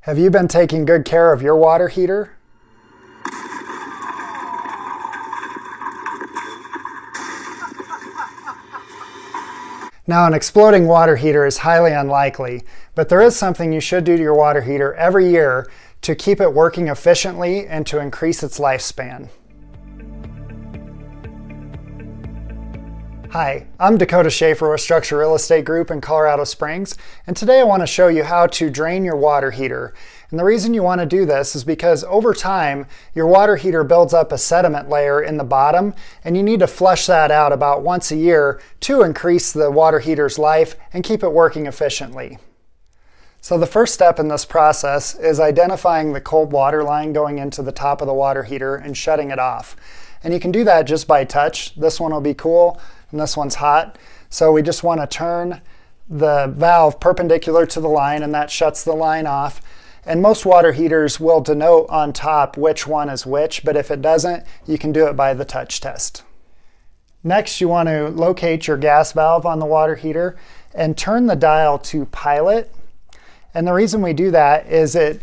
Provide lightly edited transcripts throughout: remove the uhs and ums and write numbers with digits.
Have you been taking good care of your water heater? Now, an exploding water heater is highly unlikely, but there is something you should do to your water heater every year to keep it working efficiently and to increase its lifespan. Hi, I'm Dakota Shafer with Structure Real Estate Group in Colorado Springs, and today I want to show you how to drain your water heater. And the reason you want to do this is because over time, your water heater builds up a sediment layer in the bottom, and you need to flush that out about once a year to increase the water heater's life and keep it working efficiently. So the first step in this process is identifying the cold water line going into the top of the water heater and shutting it off. And you can do that just by touch. This one will be cool and this one's hot. So we just want to turn the valve perpendicular to the line, and that shuts the line off. And most water heaters will denote on top which one is which, but if it doesn't, you can do it by the touch test. Next, you want to locate your gas valve on the water heater and turn the dial to pilot. And the reason we do that is it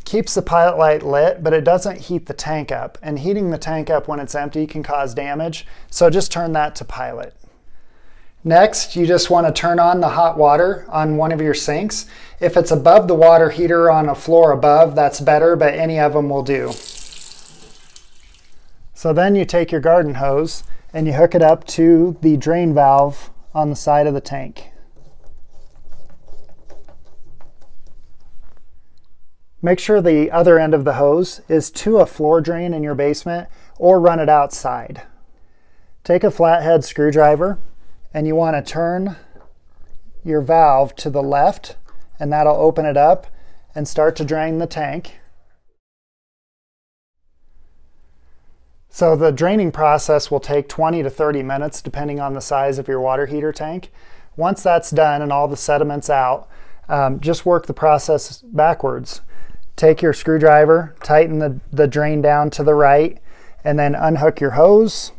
keeps the pilot light lit, but it doesn't heat the tank up. And heating the tank up when it's empty can cause damage, so just turn that to pilot. Next, you just want to turn on the hot water on one of your sinks. If it's above the water heater on a floor above, that's better, but any of them will do. So then you take your garden hose and you hook it up to the drain valve on the side of the tank. Make sure the other end of the hose is to a floor drain in your basement or run it outside. Take a flathead screwdriver and you want to turn your valve to the left, and that'll open it up and start to drain the tank. So the draining process will take 20 to 30 minutes depending on the size of your water heater tank. Once that's done and all the sediment's out, just work the process backwards. Take your screwdriver, tighten the drain down to the right, and then unhook your hose.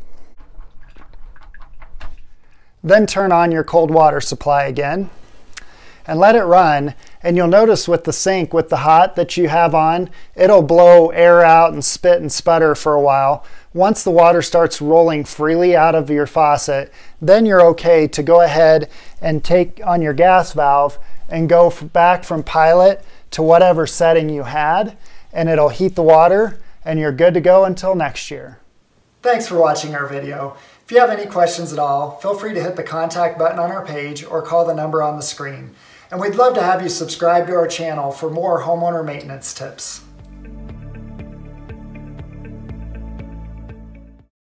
Then turn on your cold water supply again and let it run. And you'll notice with the sink, with the hot that you have on, it'll blow air out and spit and sputter for a while. Once the water starts rolling freely out of your faucet, then you're okay to go ahead and take on your gas valve and go back from pilot to whatever setting you had, and it'll heat the water and you're good to go until next year. Thanks for watching our video. If you have any questions at all, feel free to hit the contact button on our page or call the number on the screen. And we'd love to have you subscribe to our channel for more homeowner maintenance tips.